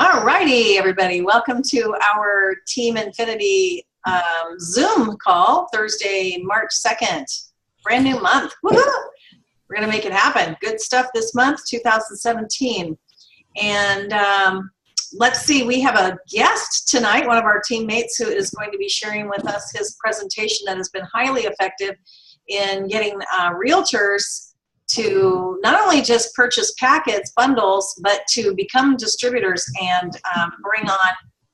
All righty, everybody. Welcome to our Team Infinity Zoom call, Thursday, March 2nd. Brand new month. Woohoo! We're going to make it happen. Good stuff this month, 2017. And let's see, we have a guest tonight, one of our teammates who is going to be sharing with us his presentation that has been highly effective in getting realtors to not only just purchase packets, bundles, but to become distributors and bring on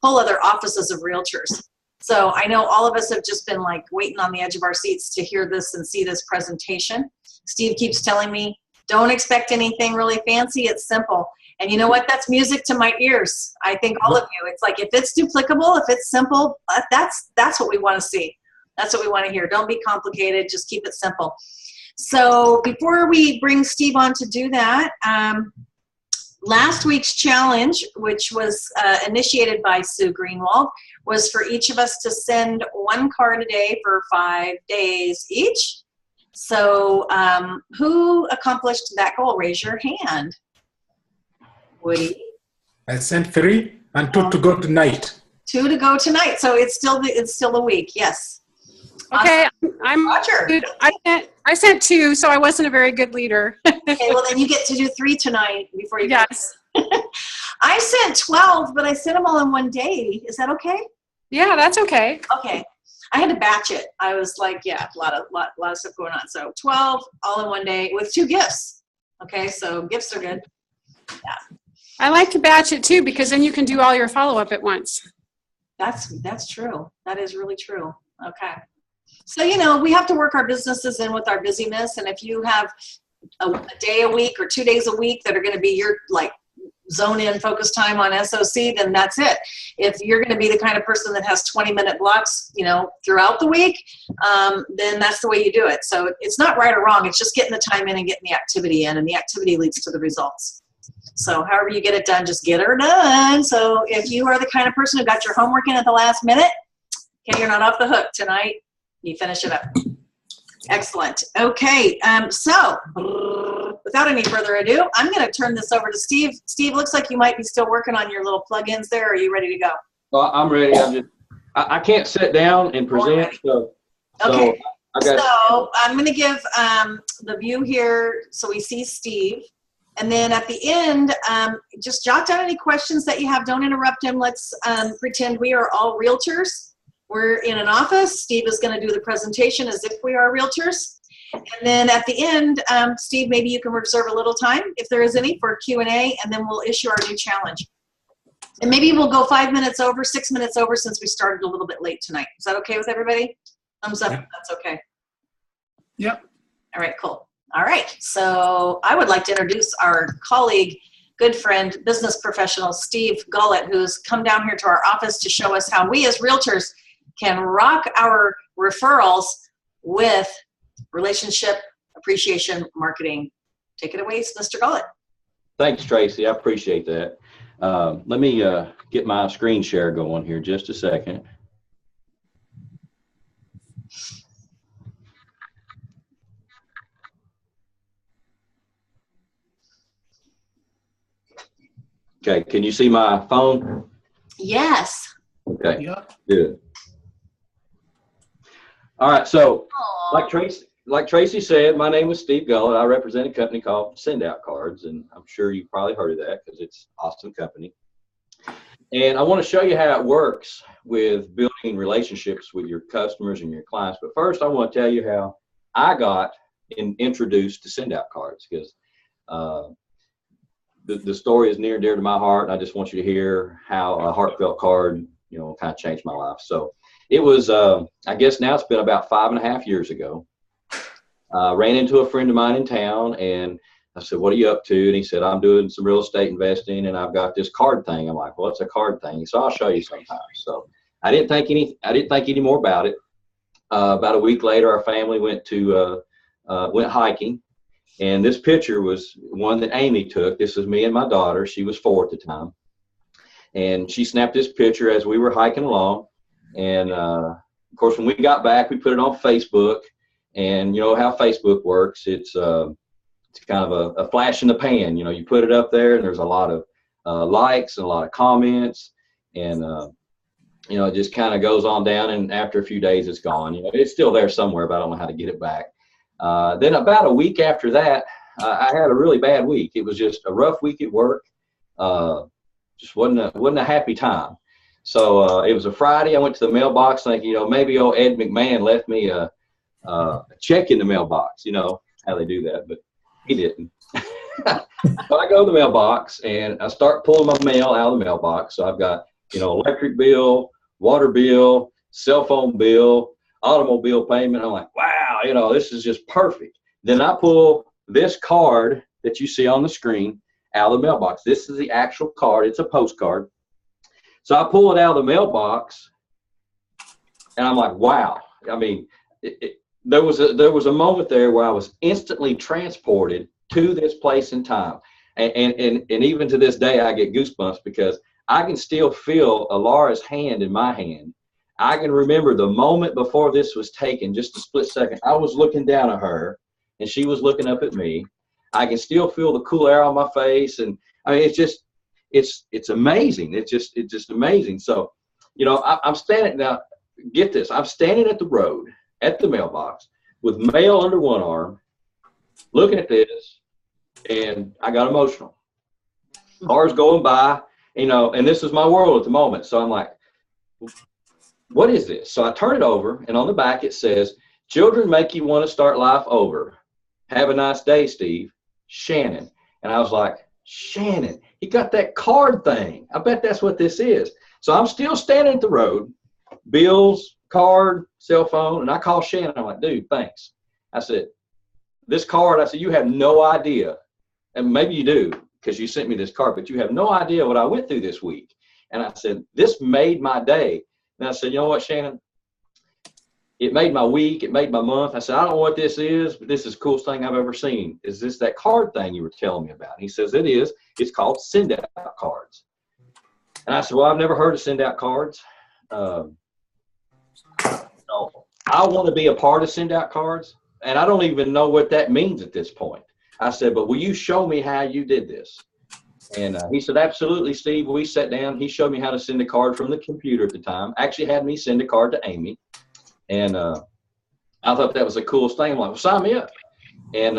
whole other offices of realtors. So I know all of us have just been like waiting on the edge of our seats to hear this and see this presentation. Steve keeps telling me, don't expect anything really fancy, it's simple. And you know what? That's music to my ears. I think all of you, it's like if it's duplicable, if it's simple, that's what we want to see. That's what we want to hear. Don't be complicated, just keep it simple. So before we bring Steve on to do that, last week's challenge, which was initiated by Sue Greenwald, was for each of us to send one card a day for 5 days each. So who accomplished that goal? Raise your hand. Woody? I sent 3 and 2 to go tonight. 2 to go tonight. So it's still a week. Yes. Okay, awesome. I'm Roger. I sent 2, so I wasn't a very good leader. Okay, well then you get to do 3 tonight before you Yes. go. I sent 12, but I sent them all in one day. Is that okay? Yeah, that's okay. Okay. I had to batch it. I was like, yeah, a lot of stuff going on. So 12 all in one day with 2 gifts. Okay, so gifts are good. Yeah. I like to batch it too because then you can do all your follow-up at once. That's true. That is really true. Okay. So, you know, we have to work our businesses in with our busyness. And if you have a day a week or 2 days a week that are going to be your like zone in focus time on SOC, then that's it. If you're going to be the kind of person that has 20-minute blocks, you know, throughout the week, then that's the way you do it. So it's not right or wrong. It's just getting the time in and getting the activity in, and the activity leads to the results. So however you get it done, just get her done. So if you are the kind of person who got your homework in at the last minute, okay, you're not off the hook tonight. You finish it up. Excellent. Okay, so without any further ado, I'm going to turn this over to Steve. Steve, looks like you might be still working on your little plugins there. Are you ready to go? Well, I'm ready. I can't sit down and present. Okay. So I'm going to give the view here so we see Steve. And then at the end, just jot down any questions that you have. Don't interrupt him. Let's pretend we are all realtors. We're in an office. Steve is going to do the presentation as if we are realtors. And then at the end, Steve, maybe you can reserve a little time, if there is any, for Q&A, and then we'll issue our new challenge. And maybe we'll go 5 minutes over, 6 minutes over, since we started a little bit late tonight. Is that okay with everybody? Thumbs up if that's okay. Yep. All right, cool. All right, so I would like to introduce our colleague, good friend, business professional, Steve Gullet, who's come down here to our office to show us how we as realtors can rock our referrals with relationship appreciation marketing. Take it away, Mr. Gullet. Thanks, Tracy. I appreciate that. Let me get my screen share going here just a second. Okay, can you see my phone? Yes. Okay, Yep. good. All right, so like Tracy said, my name is Steve Gullet. I represent a company called Send Out Cards, and I'm sure you've probably heard of that because it's an awesome company. And I want to show you how it works with building relationships with your customers and your clients. But first, I want to tell you how I got introduced to Send Out Cards, because the story is near and dear to my heart. I just want you to hear how a heartfelt card, you know, kind of changed my life. So it was, I guess now it's been about 5.5 years ago. Ran into a friend of mine in town, and I said, "What are you up to?" And he said, "I'm doing some real estate investing, and I've got this card thing." I'm like, "Well, it's a card thing, so I'll show you sometime." So I didn't think any more about it. About a week later, our family went hiking. And this picture was one that Amy took. This is me and my daughter. She was 4 at the time. And she snapped this picture as we were hiking along. And, of course, when we got back, we put it on Facebook. And you know how Facebook works. It's kind of a flash in the pan. You know, you put it up there, and there's a lot of likes and a lot of comments, and you know, it just kind of goes on down, and after a few days it's gone. You know, it's still there somewhere, but I don't know how to get it back. Then about a week after that, I had a really bad week. It was just a rough week at work. Just wasn't a happy time. So it was a Friday. I went to the mailbox thinking, you know, maybe old Ed McMahon left me a check in the mailbox. You know how they do that, but he didn't. So I go to the mailbox and I start pulling my mail out of the mailbox. So I've got, you know, electric bill, water bill, cell phone bill, automobile payment. I'm like, wow, you know, this is just perfect. Then I pull this card that you see on the screen out of the mailbox. This is the actual card. It's a postcard. So I pull it out of the mailbox, and I'm like, wow. I mean, there was a moment there where I was instantly transported to this place in time. And even to this day, I get goosebumps because I can still feel Alara's hand in my hand. I can remember the moment before this was taken, just a split second. I was looking down at her, and she was looking up at me. I can still feel the cool air on my face, and I mean, it's amazing. It's just amazing. So, you know, I'm standing now. Get this: I'm standing at the road at the mailbox with mail under one arm, looking at this, and I got emotional. Cars going by, you know, and this is my world at the moment. So I'm like, what is this? So I turn it over, and on the back it says, "Children make you want to start life over. Have a nice day, Steve. Shannon." And I was like, Shannon, he got that card thing. I bet that's what this is. So I'm still standing at the road, bills, card, cell phone, and I call Shannon. I'm like, dude, thanks. I said, this card, I said, you have no idea, and maybe you do because you sent me this card, but you have no idea what I went through this week. And I said, this made my day. And I said, you know what, Shannon? It made my week. It made my month. I said, I don't know what this is, but this is the coolest thing I've ever seen. Is this that card thing you were telling me about? And he says, it is. It's called send out cards. And I said, well, I've never heard of send out cards. No, I want to be a part of send out cards, and I don't even know what that means at this point. I said, but will you show me how you did this? And he said, absolutely, Steve. We sat down. He showed me how to send a card from the computer at the time. Actually had me send a card to Amy. And I thought that was the coolest thing. I'm like, well, sign me up. And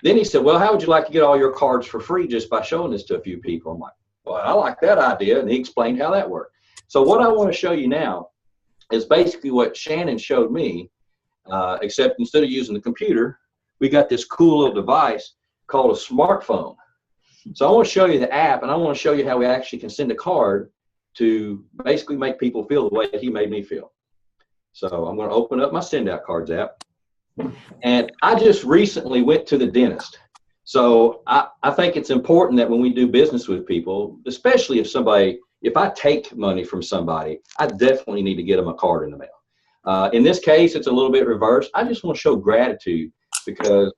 then he said, well, how would you like to get all your cards for free just by showing this to a few people? I'm like, well, I like that idea. And he explained how that worked. So what I want to show you now is basically what Shannon showed me, except instead of using the computer, we got this cool little device called a smartphone. So I want to show you the app, and I want to show you how we actually can send a card to basically make people feel the way he made me feel. So I'm going to open up my Send Out Cards app. And I just recently went to the dentist. So I think it's important that when we do business with people, especially if I take money from somebody, I definitely need to get them a card in the mail. In this case, it's a little bit reversed. I just want to show gratitude because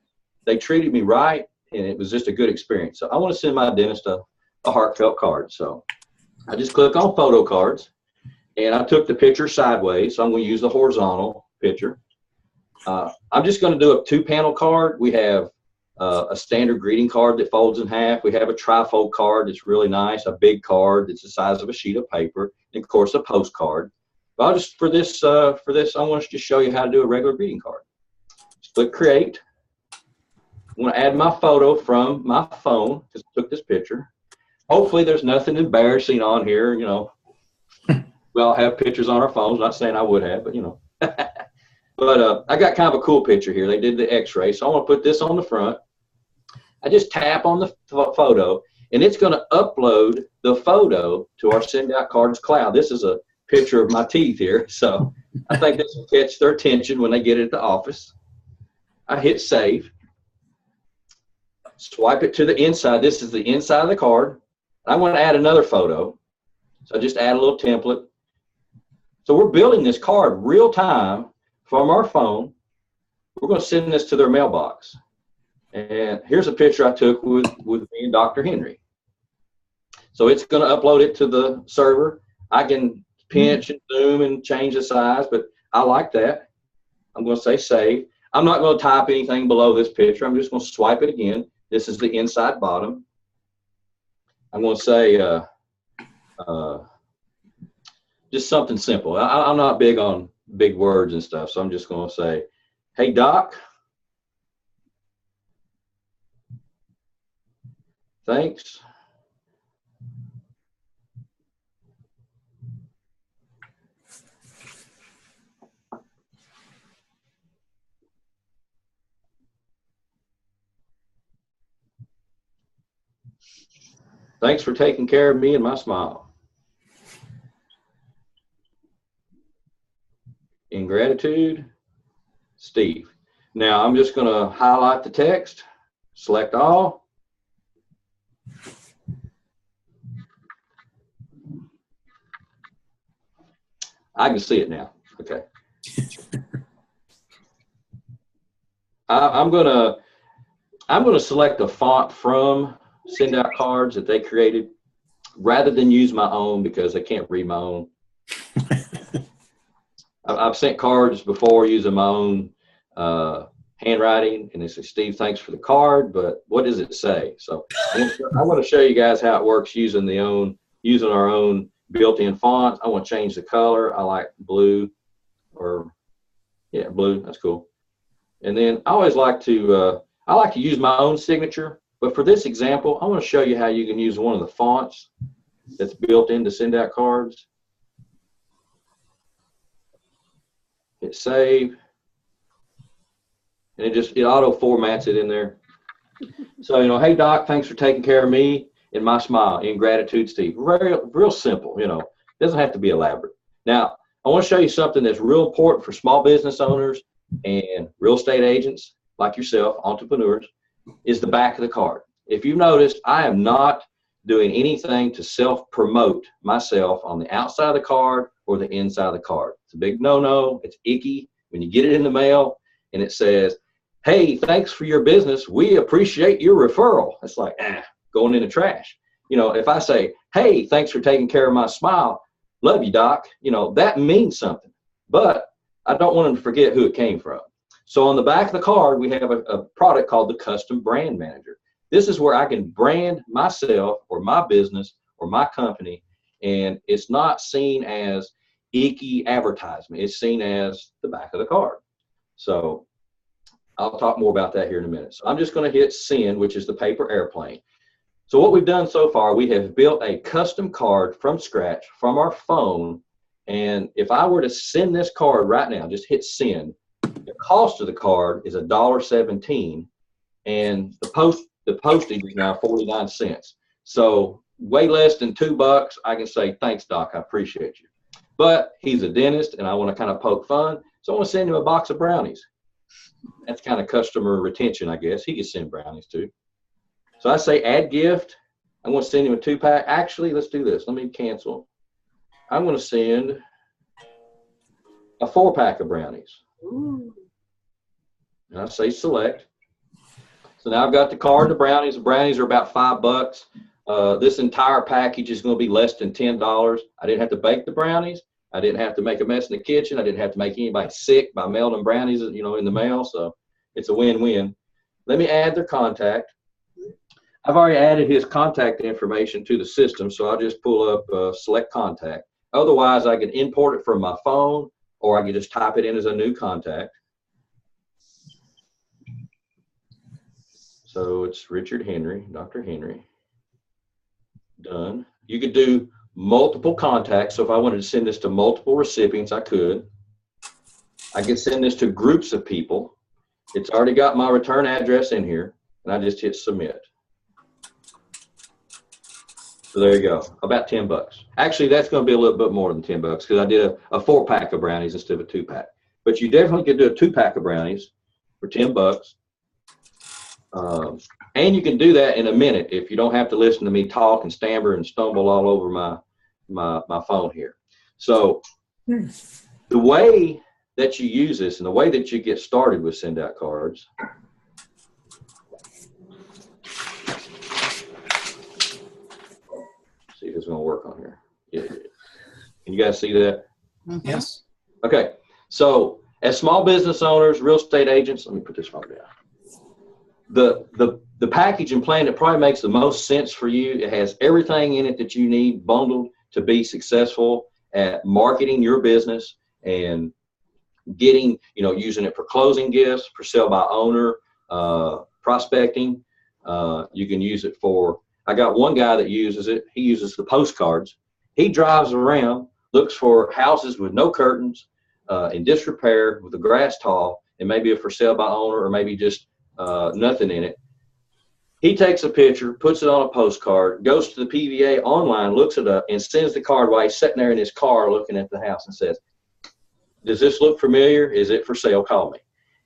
they treated me right, and it was just a good experience. So I want to send my dentist a heartfelt card. So I just click on photo cards. And I took the picture sideways, so I'm going to use the horizontal picture. I'm just going to do a 2-panel card. We have a standard greeting card that folds in half. We have a trifold card that's really nice, a big card that's the size of a sheet of paper, and of course a postcard. But I'll just for this I want to just show you how to do a regular greeting card. Just click Create. I'm going to add my photo from my phone because I took this picture. Hopefully there's nothing embarrassing on here, you know. We all have pictures on our phones. Not saying I would have, but you know. But I got kind of a cool picture here. They did the X-ray, so I want to put this on the front. I just tap on the photo, and it's going to upload the photo to our Send Out Cards cloud. This is a picture of my teeth here, so I think this will catch their attention when they get it at the office. I hit Save. Swipe it to the inside. This is the inside of the card. I want to add another photo, so I just add a little template. So we're building this card real time from our phone. We're going to send this to their mailbox. And here's a picture I took with me and Dr. Henry. So it's going to upload it to the server. I can pinch and zoom and change the size, but I like that. I'm going to say save. I'm not going to type anything below this picture. I'm just going to swipe it again. This is the inside bottom. I'm going to say just something simple. I'm not big on big words and stuff, so I'm just going to say, hey, Doc, thanks. Thanks for taking care of me and my smile. In gratitude, Steve. Now I'm just going to highlight the text, select all. I can see it now. Okay. I'm going to select a font from Send Out Cards that they created rather than use my own because I can't read my own. I've sent cards before using my own handwriting, and they say, Steve, thanks for the card, but what does it say? So I want to show you guys how it works using our own built-in fonts. I want to change the color. I like blue, or yeah, blue. That's cool. And then I always like to use my own signature, but for this example, I want to show you how you can use one of the fonts that's built in to Send Out Cards. Hit save, and it auto formats it in there. So, hey, Doc, thanks for taking care of me and my smile. In gratitude, Steve. Real simple, doesn't have to be elaborate. Now, I want to show you something that's real important for small business owners and real estate agents like yourself, entrepreneurs, is the back of the card. If you've noticed, I am not doing anything to self-promote myself on the outside of the card or the inside of the card. It's a big no-no. It's icky when you get it in the mail and it says, hey, thanks for your business. We appreciate your referral. It's like, going in the trash. If I say, hey, thanks for taking care of my smile. Love you, Doc. That means something. But I don't want them to forget who it came from. So on the back of the card, we have a product called the Custom Brand Manager. This is where I can brand myself or my business or my company, and it's not seen as icky advertisement. It's seen as the back of the card. So I'll talk more about that here in a minute. So I'm just going to hit send, which is the paper airplane. So what we've done so far, we have built a custom card from scratch from our phone. And if I were to send this card right now, just hit send, the cost of the card is $1.17, and the postage is now 49 cents. So way less than $2. I can say, thanks, Doc, I appreciate you. But he's a dentist and I want to kind of poke fun, so I want to send him a box of brownies. That's kind of customer retention, I guess. He can send brownies too. So I say add gift. I'm going to send him a 2-pack. Actually, let's do this. Let me cancel. I'm going to send a 4-pack of brownies. Ooh. And I say select. So now I've got the card and the brownies. The brownies are about $5. This entire package is going to be less than $10. I didn't have to bake the brownies. I didn't have to make a mess in the kitchen. I didn't have to make anybody sick by mailing brownies, in the mail. So it's a win-win. Let me add their contact. I've already added his contact information to the system, so I'll just pull up select contact. Otherwise, I can import it from my phone, or I can just type it in as a new contact. So it's Richard Henry, Dr. Henry. Done. You could do multiple contacts. So if I wanted to send this to multiple recipients, I could. I could send this to groups of people. It's already got my return address in here, and I just hit submit. So there you go, about $10. Actually, that's going to be a little bit more than $10 because I did a 4-pack of brownies instead of a 2-pack. But you definitely could do a 2-pack of brownies for $10. And you can do that in a minute if you don't have to listen to me talk and stammer and stumble all over my phone here. So the way that you use this and the way that you get started with Send Out Cards, see if it's going to work on here. Yeah. Can you guys see that? Yes. Okay. So as small business owners, real estate agents, let me put this one down. The the package and plan that probably makes the most sense for you. It has everything in it that you need bundled to be successful at marketing your business and getting, using it for closing gifts, for sale by owner, prospecting. You can use it for, I got one guy that uses it. He uses the postcards. He drives around, looks for houses with no curtains, in disrepair, with the grass tall, and maybe a for sale by owner, or maybe just nothing in it. He takes a picture, puts it on a postcard, goes to the PVA online, looks it up, and sends the card while he's sitting there in his car looking at the house and says, does this look familiar? Is it for sale? Call me.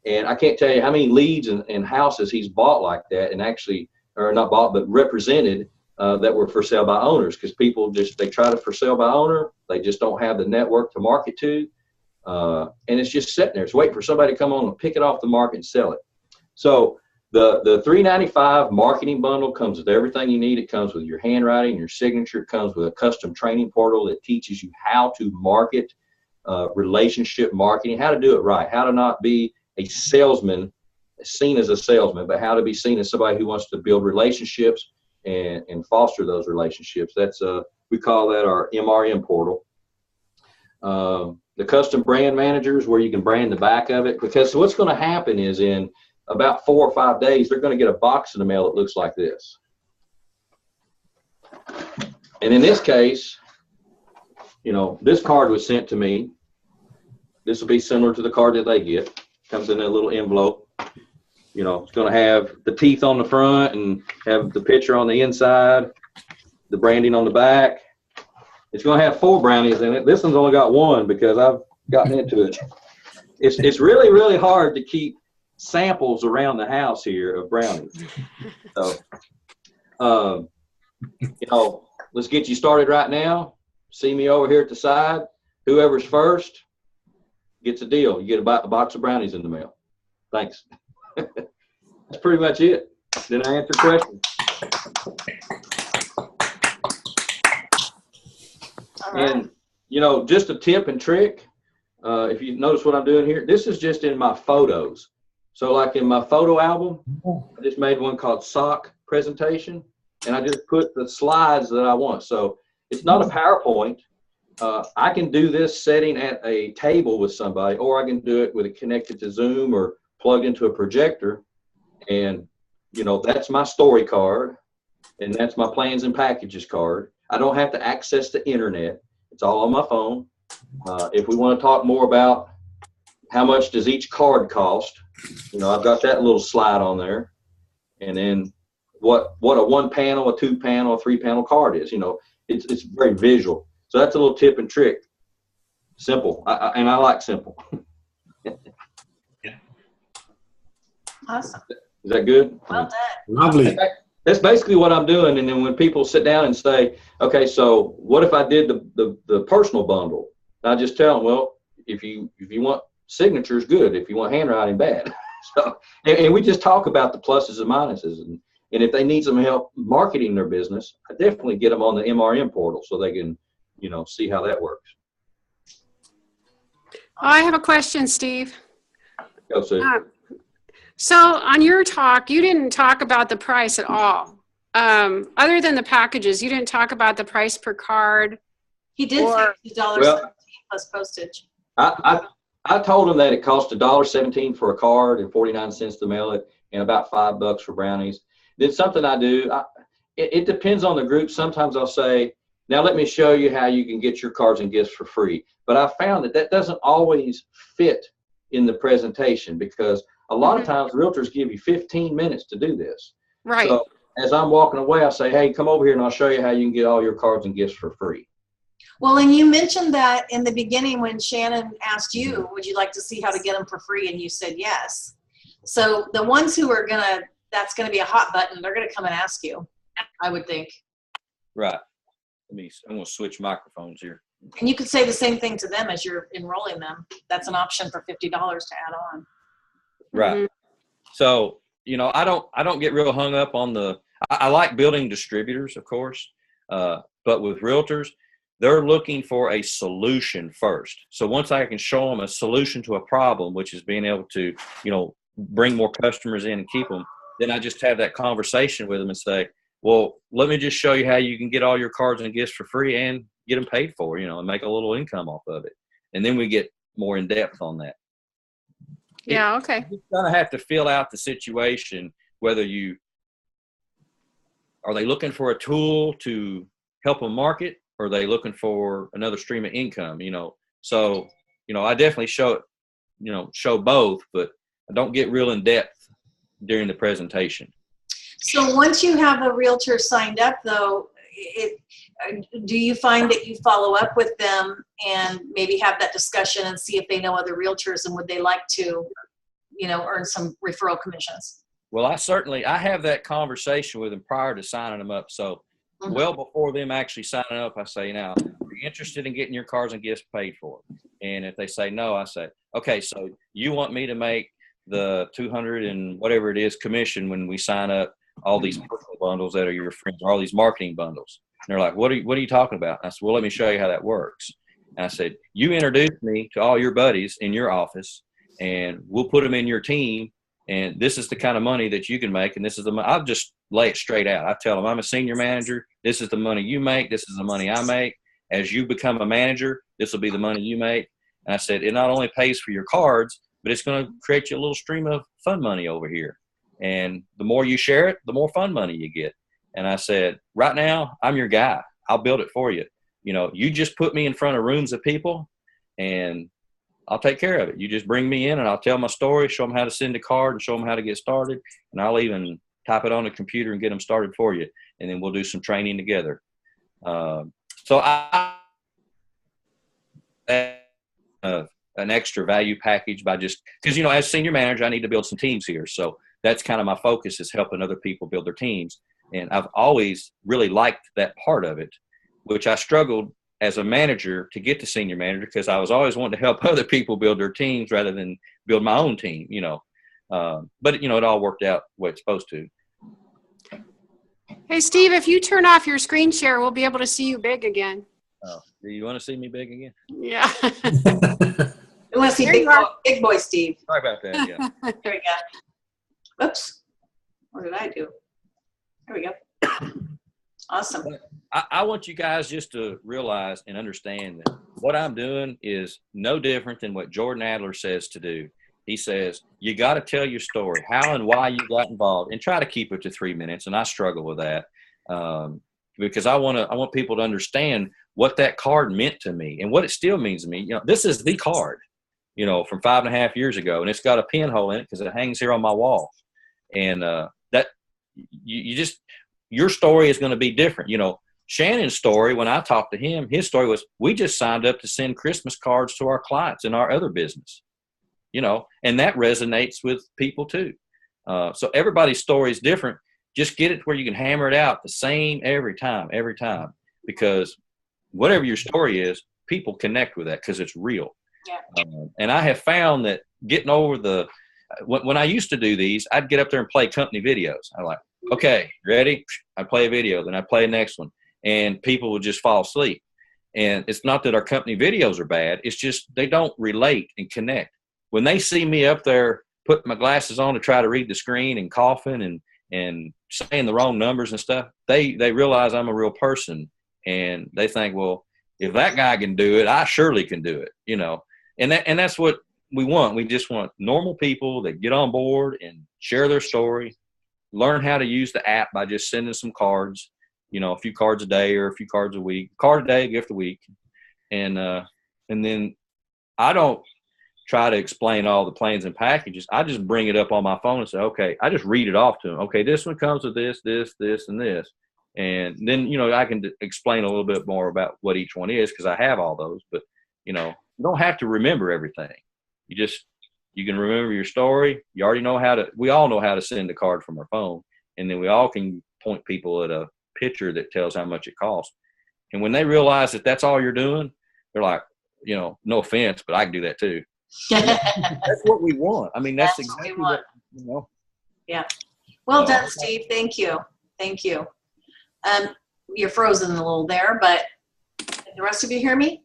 And I can't tell you how many leads and houses he's bought like that, and actually, or not bought, but represented that were for sale by owners, because people they try to for sale by owner. They just don't have the network to market to. And it's just sitting there. It's waiting for somebody to come on and pick it off the market and sell it. So the $395 marketing bundle comes with everything you need. It comes with your handwriting, your signature. It comes with a custom training portal that teaches you how to market, relationship marketing, how to do it right, how to not be a salesman, seen as a salesman, but how to be seen as somebody who wants to build relationships and foster those relationships. That's we call that our MRM portal. The custom brand managers, where you can brand the back of it, because what's going to happen is in about 4 or 5 days, they're going to get a box in the mail that looks like this. And in this case, this card was sent to me. This will be similar to the card that they get. Comes in a little envelope. It's going to have the teeth on the front and have the picture on the inside, the branding on the back. It's going to have 4 brownies in it. This one's only got 1 because I've gotten into it. It's really, really hard to keep samples around the house here of brownies. So, let's get you started right now. See me over here at the side. Whoever's first gets a deal. You get a box of brownies in the mail. Thanks. That's pretty much it. Did I answer questions? And, just a tip and trick, if you notice what I'm doing here, this is just in my photos. So like in my photo album, I just made one called Sock Presentation, and I just put the slides that I want. So it's not a PowerPoint. I can do this setting at a table with somebody, or I can do it with it connected to Zoom or plugged into a projector. And, that's my story card, and that's my plans and packages card. I don't have to access the internet. It's all on my phone. If we want to talk more about how much does each card cost, I've got that little slide on there. And then what a 1-panel, a 2-panel, a 3-panel card is, it's very visual. So that's a little tip and trick. Simple. And I like simple. Awesome. Is that good? Well done. Lovely. That's basically what I'm doing. And then when people sit down and say, okay, so what if I did the personal bundle? I just tell them, well, if you want signatures, good. If you want handwriting, bad. So, and we just talk about the pluses and minuses. And if they need some help marketing their business, I definitely get them on the MRM portal so they can, see how that works. I have a question, Steve. Go, Sue. So on your talk, you didn't talk about the price at all. Other than the packages, you didn't talk about the price per card. He did say $2.17 plus postage. I told him that it cost $1.17 for a card and 49 cents to mail it, and about $5 for brownies. Then something I do, it depends on the group. Sometimes I'll say, now let me show you how you can get your cards and gifts for free. But I found that doesn't always fit in the presentation, because a lot of times realtors give you 15 minutes to do this. Right. So as I'm walking away, I say, hey, come over here and I'll show you how you can get all your cards and gifts for free. Well, and you mentioned that in the beginning when Shannon asked you, would you like to see how to get them for free? And you said yes. So the ones who are that's going to be a hot button, they're going to come and ask you, I would think. Right. I'm going to switch microphones here. And you could say the same thing to them as you're enrolling them. That's an option for $50 to add on. Right. Mm-hmm. So, I don't get real hung up on I like building distributors, of course. But with realtors, they're looking for a solution first. So once I can show them a solution to a problem, which is being able to, bring more customers in and keep them, then I just have that conversation with them and say, well, let me just show you how you can get all your cards and gifts for free and get them paid for, you know, and make a little income off of it. And then we get more in depth on that. Yeah. Okay. You kind of have to fill out the situation, whether are they looking for a tool to help them market, or are they looking for another stream of income, you know? So, you know, I definitely show both, but I don't get real in depth during the presentation. So once you have a realtor signed up, though, do you find that you follow up with them and maybe have that discussion and see if they know other realtors and would they like to, you know, earn some referral commissions? Well, I have that conversation with them prior to signing them up. So well before them actually signing up, I say, now, are you interested in getting your cards and gifts paid for? And if they say no, I say, okay, so you want me to make the 200 and whatever it is commission when we sign up all these personal bundles that are your friends, or all these marketing bundles. And they're like, what are you talking about? And I said, well, let me show you how that works. And I said, you introduce me to all your buddies in your office, and we'll put them in your team. And this is the kind of money that you can make. And this is the money. I'll just lay it straight out. I tell them, I'm a senior manager. This is the money you make. This is the money I make. As you become a manager, this will be the money you make. And I said, it not only pays for your cards, but it's going to create you a little stream of fun money over here. And the more you share it, the more fun money you get. And I said, right now, I'm your guy. I'll build it for you. You know, you just put me in front of rooms of people, and I'll take care of it. You just bring me in, and I'll tell my story, show them how to send a card, and show them how to get started. And I'll even type it on the computer and get them started for you. And then we'll do some training together. So an extra value package by just because, you know, as senior manager, I need to build some teams here. So that's kind of my focus, is helping other people build their teams. And I've always really liked that part of it, which I struggled as a manager to get to senior manager, because I was always wanting to help other people build their teams rather than build my own team, you know. But, you know, it all worked out the way it's supposed to. Hey, Steve, if you turn off your screen share, we'll be able to see you big again. Oh, do you want to see me big again? Yeah. We want to see big boy Steve. Sorry about that. Yeah. There we go. Oops. What did I do? There we go. Awesome. I want you guys just to realize and understand that what I'm doing is no different than what Jordan Adler says to do. He says, you got to tell your story, how and why you got involved, and try to keep it to 3 minutes. And I struggle with that because I want people to understand what that card meant to me and what it still means to me. You know, this is the card, you know, from 5.5 years ago, and it's got a pinhole in it because it hangs here on my wall. And that your story is going to be different. You know, Shannon's story, when I talked to him, his story was, we just signed up to send Christmas cards to our clients in our other business, you know, and that resonates with people too. So everybody's story is different. Just get it where you can hammer it out the same every time, because whatever your story is, people connect with that because it's real. Yeah. And I have found that getting over when I used to do these, I'd get up there and play company videos. I'm like, okay, ready? I'd play a video, then I'd play the next one, and people would just fall asleep. And it's not that our company videos are bad. It's just they don't relate and connect. When they see me up there putting my glasses on to try to read the screen and coughing and saying the wrong numbers and stuff, they realize I'm a real person. And they think, well, if that guy can do it, I surely can do it, you know. And that's what we want. We just want normal people that get on board and share their story, learn how to use the app by just sending some cards, you know, a few cards a day or a few cards a week, card a day, gift a week. And then I don't try to explain all the plans and packages. I just bring it up on my phone and say, okay, I just read it off to them. Okay, this one comes with this, and this. And then, you know, I can explain a little bit more about what each one is because I have all those. But, you know, you don't have to remember everything. You can remember your story. You already know we all know how to send a card from our phone. And then we all can point people at a picture that tells how much it costs. And when they realize that that's all you're doing, they're like, you know, no offense, but I can do that too. That's what we want. I mean, that's exactly what we want. You know. Yeah. Well done, Steve. Thank you. You're frozen a little there, but the rest of you hear me?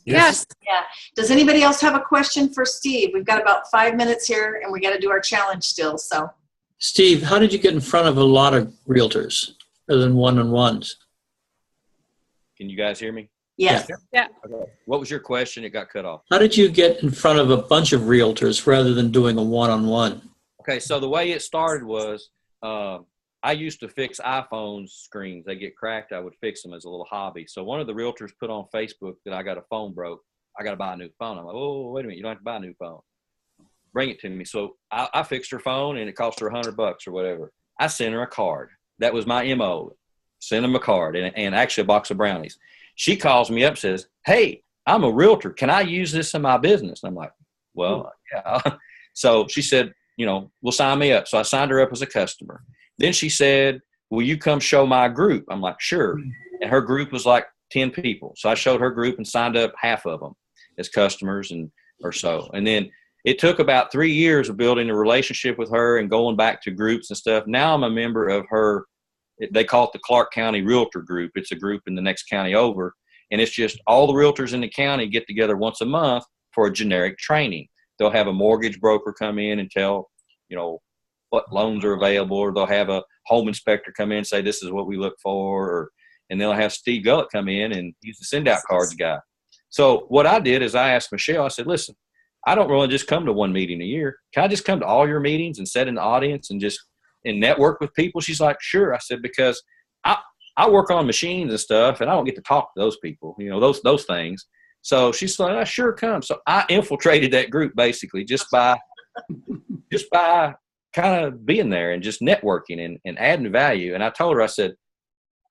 Yes. Yeah. Does anybody else have a question for Steve? We've got about 5 minutes here, and we got to do our challenge still. So, Steve, how did you get in front of a lot of realtors rather than one-on-ones? Can you guys hear me? Yes. Yeah. Okay. What was your question? It got cut off. How did you get in front of a bunch of realtors rather than doing a one-on-one? Okay, so the way it started was I used to fix iPhone screens. They get cracked. I would fix them as a little hobby. So one of the realtors put on Facebook that I got a phone broke. I got to buy a new phone. I'm like, oh, wait a minute. You don't have to buy a new phone. Bring it to me. So I fixed her phone, and it cost her $100 or whatever. I sent her a card. That was my MO. Send them a card and actually a box of brownies. She calls me up and says, hey, I'm a realtor. Can I use this in my business? And I'm like, well, yeah. So she said, well, sign me up. So I signed her up as a customer. Then she said, will you come show my group? I'm like, sure. And her group was like 10 people. So I showed her group and signed up half of them as customers or so. And then it took about 3 years of building a relationship with her and going back to groups and stuff. Now I'm a member of her. They call it the Clark County Realtor Group. It's a group in the next county over. And it's just all the realtors in the county get together once a month for a generic training. They'll have a mortgage broker come in and tell, what loans are available, or they'll have a home inspector come in and say, this is what we look for. And they'll have Steve Gullet come in, and he's the send out cards guy. So what I did is I asked Michelle, I said, listen, I don't really just come to one meeting a year. Can I just come to all your meetings and sit in the audience and network with people? She's like, sure. I said, because I work on machines and stuff, and I don't get to talk to those people, those things. So she's like, I sure come. So I infiltrated that group basically just by kind of being there and just networking and adding value. And I told her, I said,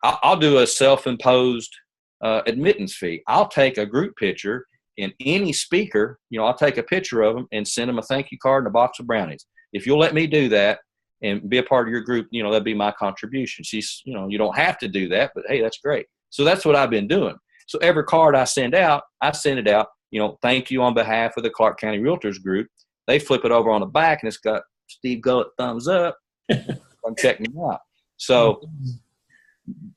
I'll do a self-imposed admittance fee. I'll take a group picture, and any speaker, I'll take a picture of them and send them a thank you card and a box of brownies. If you'll let me do that and be a part of your group, that'd be my contribution. She's, you don't have to do that, but hey, that's great. So that's what I've been doing. So every card I send it out, thank you on behalf of the Clark County Realtors Group. They flip it over on the back, and it's got Steve Gullet thumbs up. Come check me out. So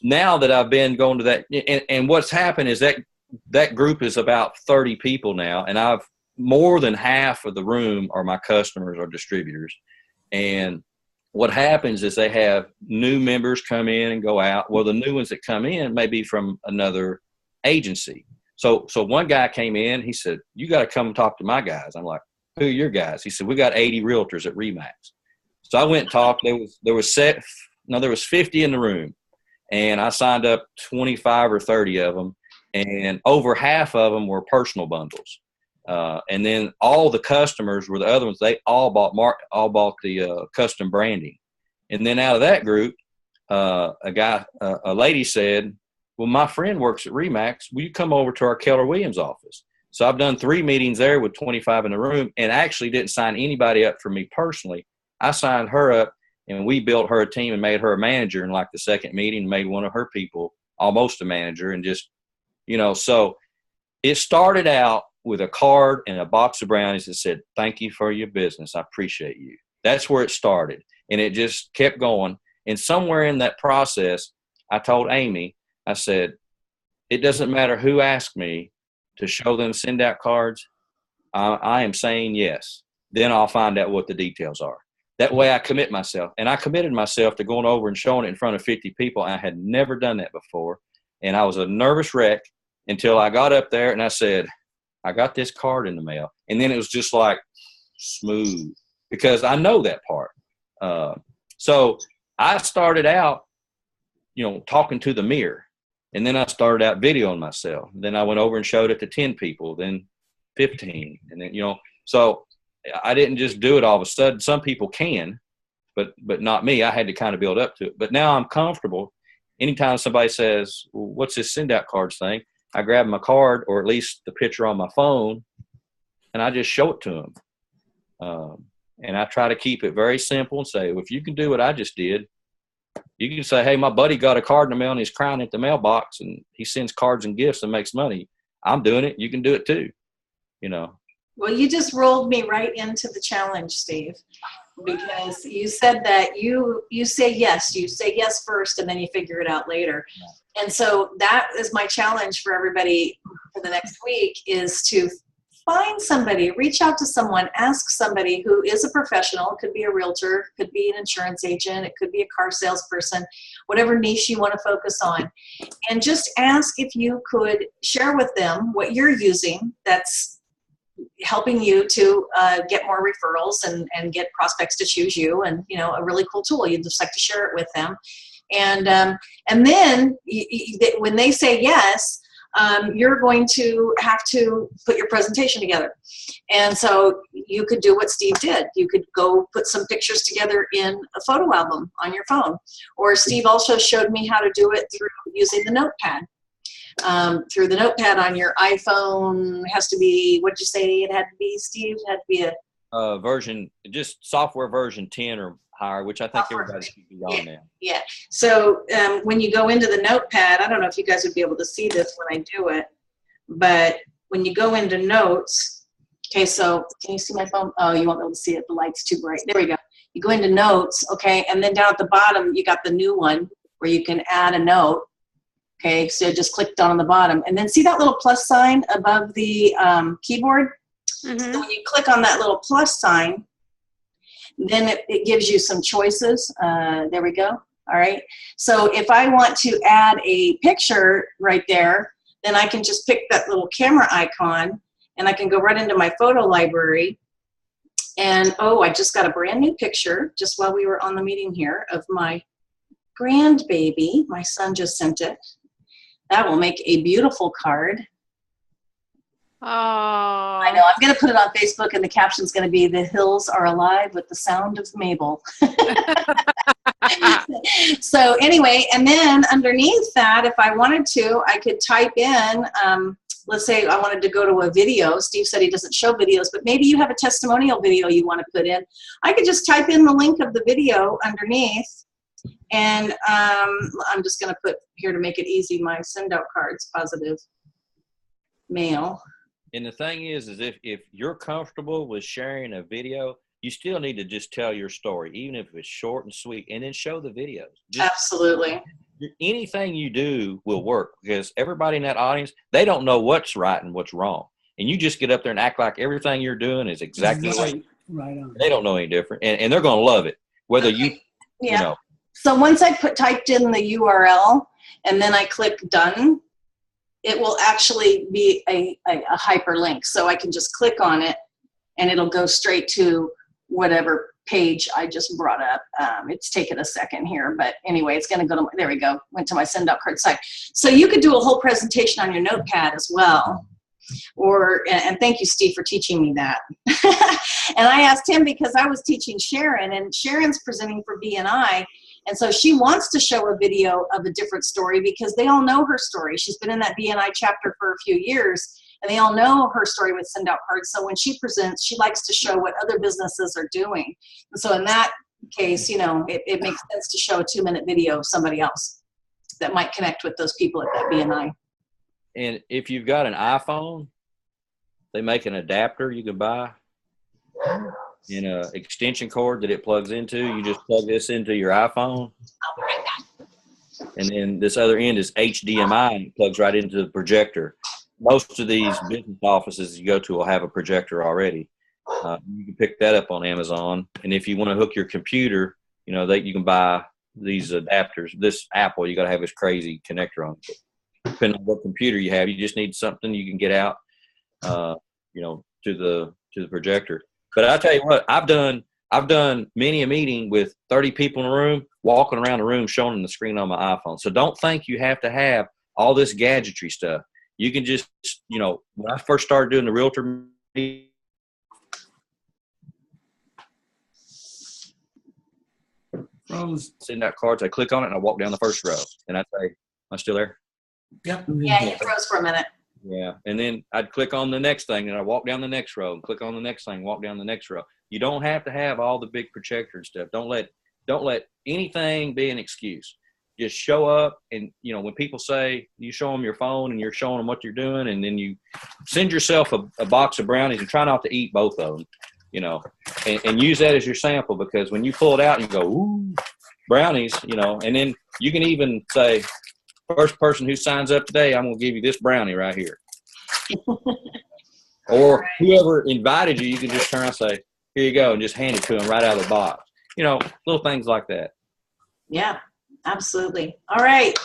now that I've been going to that, and what's happened is that group is about 30 people now, and I've more than half of the room are my customers or distributors. And what happens is they have new members come in and go out. Well, the new ones that come in may be from another agency. So one guy came in, he said, you got to come and talk to my guys. I'm like, who are your guys? He said, we got 80 realtors at RE/MAX. So I went and talked. There was 50 in the room, and I signed up 25 or 30 of them, and over half of them were personal bundles. And then all the customers were the other ones. They all bought the custom branding. And then out of that group, a lady said, well, my friend works at RE/MAX. Will you come over to our Keller Williams office? So I've done 3 meetings there with 25 in the room, and actually didn't sign anybody up for me personally. I signed her up, and we built her a team and made her a manager in like the second meeting, made one of her people almost a manager, and just, so it started out with a card and a box of brownies that said, thank you for your business. I appreciate you. That's where it started. And it just kept going. And somewhere in that process, I told Amy, I said, it doesn't matter who asked me to show them send out cards. I am saying yes. Then I'll find out what the details are. That way I commit myself. And I committed myself to going over and showing it in front of 50 people. I had never done that before. And I was a nervous wreck until I got up there and I said, I got this card in the mail. And then it was just like smooth because I know that part. So I started out, talking to the mirror. And then I started out videoing myself. Then I went over and showed it to 10 people, then 15. And then, so I didn't just do it all of a sudden. Some people can, but not me. I had to kind of build up to it. But now I'm comfortable. Anytime somebody says, well, what's this send out cards thing? I grab my card or at least the picture on my phone and I just show it to them. And I try to keep it very simple and say, well, if you can do what I just did, you can say, hey, my buddy got a card in the mail and he's crying at the mailbox and he sends cards and gifts and makes money. I'm doing it. You can do it too, Well, you just rolled me right into the challenge, Steve, because you said that you say yes first and then you figure it out later. And so that is my challenge for everybody for the next week is to find somebody, reach out to someone, ask somebody who is a professional. It could be a realtor, could be an insurance agent, it could be a car salesperson, whatever niche you want to focus on. And just ask if you could share with them what you're using that's helping you to get more referrals and get prospects to choose you, and a really cool tool. You'd just like to share it with them. And then when they say yes, you're going to have to put your presentation together. And so you could do what Steve did. You could go put some pictures together in a photo album on your phone. Or Steve also showed me how to do it through using the notepad. Through the notepad on your iPhone. Has to be, what did you say it had to be, Steve? It had to be a version, just software version 10 or higher, which I think everybody should be on now. Yeah. So when you go into the notepad, I don't know if you guys would be able to see this when I do it, but when you go into notes, okay, so can you see my phone? Oh, you won't be able to see it. The light's too bright. There we go. You go into notes, okay, and then down at the bottom, you got the new one where you can add a note. Okay, so just click down on the bottom, and then see that little plus sign above the keyboard? Mm-hmm. So when you click on that little plus sign, then it gives you some choices. There we go. All right. So if I want to add a picture right there, then I can just pick that little camera icon, and I can go right into my photo library. And, oh, I just got a brand new picture just while we were on the meeting here of my grandbaby. My son just sent it. That will make a beautiful card. Oh. I know. I'm going to put it on Facebook, and the caption's going to be, "The hills are alive with the sound of Mabel." So anyway, and then underneath that, if I wanted to, I could type in, let's say I wanted to go to a video. Steve said he doesn't show videos, but maybe you have a testimonial video you want to put in. I could just type in the link of the video underneath. And I'm just going to put here, to make it easy, my send out cards, positive mail. And the thing is if you're comfortable with sharing a video, you still need to just tell your story, even if it's short and sweet, and then show the videos. Absolutely. Anything you do will work, because everybody in that audience, they don't know what's right and what's wrong. And you just get up there and act like everything you're doing is exactly right on. They don't know any different, and they're going to love it, whether you know. So once I typed in the URL and then I click done, it will actually be a hyperlink. So I can just click on it, and it'll go straight to whatever page I just brought up. It's taken a second here, but anyway, it's going to go to, there we go, went to my send out card site. So you could do a whole presentation on your notepad as well. And thank you, Steve, for teaching me that. And I asked him because I was teaching Sharon, and Sharon's presenting for BNI. And so she wants to show a video of a different story because they all know her story. She's been in that BNI chapter for a few years, and they all know her story with send out cards. So when she presents, she likes to show what other businesses are doing. And so in that case, it makes sense to show a 2-minute video of somebody else that might connect with those people at that BNI. And if you've got an iPhone, they make an adapter you can buy in an extension cord that it plugs into. You just plug this into your iPhone. I'll be right back. And then this other end is HDMI, and it plugs right into the projector. Most of these business offices you go to will have a projector already. You can pick that up on Amazon. And if you want to hook your computer, you can buy these adapters. This Apple, you got to have this crazy connector on it. Depending on what computer you have, you just need something you can get out, to the projector. But I tell you what, I've done many a meeting with 30 people in a room, walking around the room, showing them the screen on my iPhone. So don't think you have to have all this gadgetry stuff. You can just, when I first started doing the Realtor meeting, send out cards, I click on it, and I walk down the first row, and I say, "Am I still there?" Yep. Yeah, you froze for a minute. Yeah, and then I'd click on the next thing, and I walk down the next row, and click on the next thing, walk down the next row. You don't have to have all the big projector and stuff. Don't let anything be an excuse. Just show up, and when people say, you show them your phone and you're showing them what you're doing, and then you send yourself a box of brownies and try not to eat both of them, and use that as your sample, because when you pull it out and you go, ooh, brownies, and then you can even say, first person who signs up today, I'm going to give you this brownie right here. Or whoever invited you, you can just turn around and say, here you go, and just hand it to them right out of the box. Little things like that. Yeah, absolutely. All right.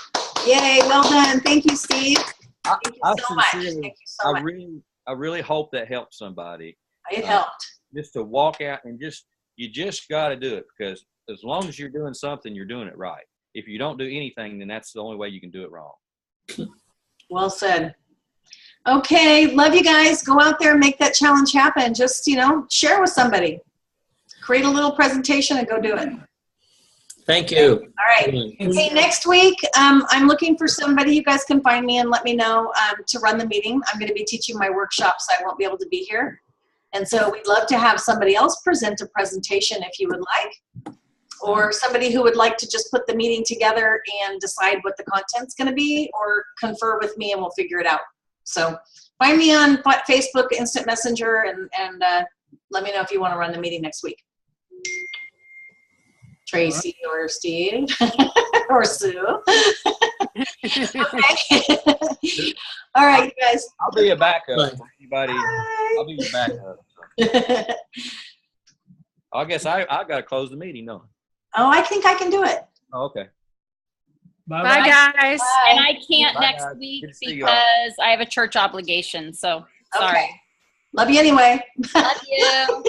Yay, well done. Thank you, Steve. Thank you so much. Thank you so much. I really hope that helped somebody. It helped. Just to walk out and you just got to do it, because as long as you're doing something, you're doing it right. If you don't do anything, then that's the only way you can do it wrong. Well said. Okay, love you guys. Go out there and make that challenge happen. Just, share with somebody. Create a little presentation and go do it. Thank you. All right. Okay, next week, I'm looking for somebody. You guys can find me and let me know to run the meeting. I'm going to be teaching my workshop, so I won't be able to be here. And so we'd love to have somebody else present a presentation if you would like, or somebody who would like to just put the meeting together and decide what the content's going to be, or confer with me and we'll figure it out. So find me on Facebook, Instant Messenger, and let me know if you want to run the meeting next week. Tracy or Steve or Sue. Okay. All right, you guys. I'll be a backup for anybody. I'll be your backup. I guess I got to close the meeting, no? Oh, I think I can do it. Oh, okay. Bye, guys. Bye. And I can't Bye, next guys. week Good to see you all. because I have a church obligation. So sorry. Okay. Love you anyway. Love you.